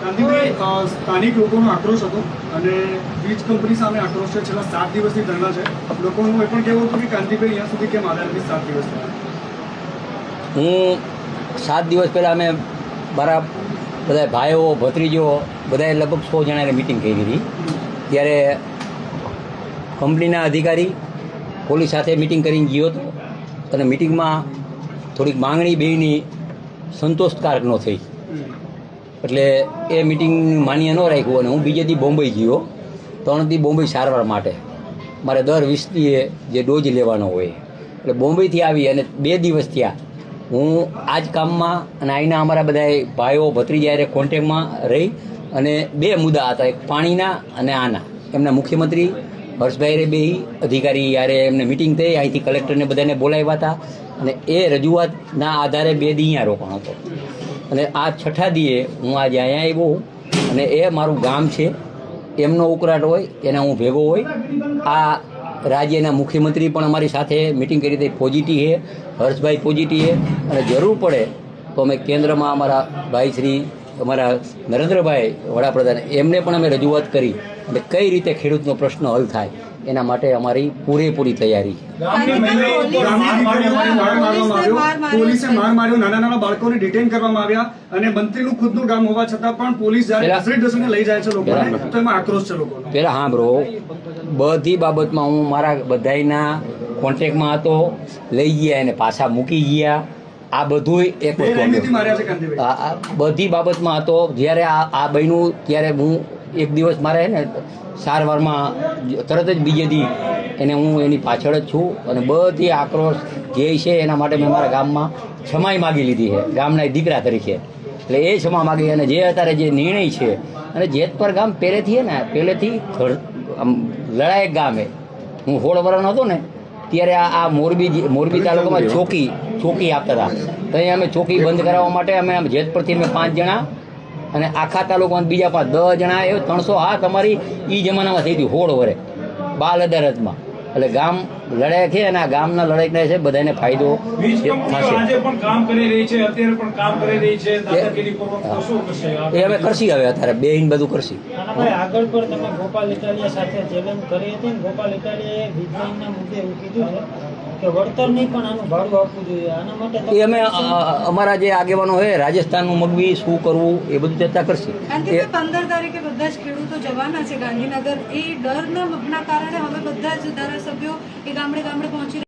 ગાંધીભાઈ, સ્થાનિક લોકોનો આક્રોશ હતો અને વીજ કંપની સામે આક્રોશ છે. છેલ્લા 7 દિવસથી ધરણા છે. લોકોનું એ પણ કહેવું હતું કે ગાંધીભાઈ અહીંયા સુધી કેમ આવ્યા નથી 7 દિવસ થયા. હું 7 દિવસ પહેલાં અમે મારા બધા ભાઈઓ ભત્રીજો બધાએ લગભગ 100 જણાને મિટિંગ કરી હતી. ત્યારે કંપનીના અધિકારી પોલીસ સાથે મિટિંગ કરીને ગયો હતો અને મિટિંગમાં થોડીક માંગણી બેયની સંતોષકારક ન થઈ એટલે એ મિટિંગ માન્ય ન રાખ્યું અને હું બીજે દી બોમ્બે ગયો. 3 દી બોમ્બે સારવાર માટે. મારે દર 20 દીએ જે ડોઝ લેવાનો હોય એટલે બોમ્બેથી આવી અને 2 દિવસ થયા હું આ જ કામમાં અને અહીંના અમારા બધા ભાઈઓ ભત્રીજા કોન્ટેક્ટમાં રહી અને 2 મુદ્દા હતા, એક પાણીના અને આના. એમના મુખ્યમંત્રી હર્ષભાઈ બે અધિકારી યારે એમને મિટિંગ થઈ, અહીંથી કલેક્ટરને બધાને બોલાવ્યા હતા અને એ રજૂઆતના આધારે 2 દી અહીંયા રોકાણ હતો અને આ 6ઠા દીએ હું આજે અહીંયા આવ્યો અને એ મારું ગામ છે. એમનો ઉકળાટ હોય એના હું ભેગો હોય. આ રાજ્યના મુખ્યમંત્રી પણ અમારી સાથે મિટિંગ કરી હતી, પોઝિટિવ છે, હર્ષભાઈ પોઝિટિવ છે અને જરૂર પડે તો અમે કેન્દ્રમાં અમારા ભાઈ શ્રી અમારા નરેન્દ્રભાઈ વડાપ્રધાન એમને પણ અમે રજૂઆત કરી અને કઈ રીતે ખેડૂતનો પ્રશ્ન હલ થાય એના માટે અમારી પૂરેપૂરી તૈયારી. પોલીસે માર માર્યો, નાના બાળકોને ડિટેન કરવામાં આવ્યા અને મંત્રીનું ખુદનું ગામ હોવા છતાં પણ પોલીસ જ્યારે લઈ જાય છે લોકોને તો એમાં આક્રોશ છે લોકોનો. પહેલાં સાંભળો, બધી બાબતમાં હું મારા બધાના કોન્ટેક્ટમાં હતો, લઈ ગયા એને પાછા મૂકી ગયા. આ બધું એક બધી બાબતમાં હતો. જ્યારે આ બન્યું ત્યારે હું એક દિવસ મારે ને સારવારમાં તરત જ બીજે દી એને હું એની પાછળ જ છું અને બધી આક્રોશ જે છે એના માટે મેં મારા ગામમાં ક્ષમાઈ માગી લીધી છે ગામના દીકરા તરીકે. એટલે એ ક્ષમા માગી અને જે અત્યારે જે નિર્ણય છે અને જેતપર ગામ પહેલેથી લડાયક ગામ છે. હું 16 વર્ષનો હતો ને ત્યારે આ મોરબી તાલુકામાં ચોકી આપતા હતા. તો અહીં અમે ચોકી બંધ કરાવવા માટે અમે જેતપરથી અમે 5 જણા અને આખા તાલુકામાં બીજા 10 જણા એ 307 અમારી એ જમાનામાં થઈ હતી 16 વર્ષે બાલ અદાલતમાં. એટલે ગામ લડાઈ છે અને આ ગામના લડાઈ છે બધાને ફાયદો એ અમે કરશી. હવે અત્યારે બેહીન બધું કરશી. આગળ પર તમે ગોપાલ ઇટાલિયા સાથે ચેલેન્જ કરી હતી. ગોપાલ ઇટાલિયાએ વીજળીના મુદ્દે એવું કીધું છે કે વળતર નહીં પણ આનું ભાડું આપવું જોઈએ. આના માટે એ અમે અમારા જે આગેવાનો હોય રાજસ્થાનનું મગવી શું કરવું એ બધું ચર્ચા કરશે. 15 તારીખે બધા જ ખેડૂતો જવાના છે ગાંધીનગર. એ ડરના કારણે હવે બધા જ ધારાસભ્યો એ ગામડે પહોંચી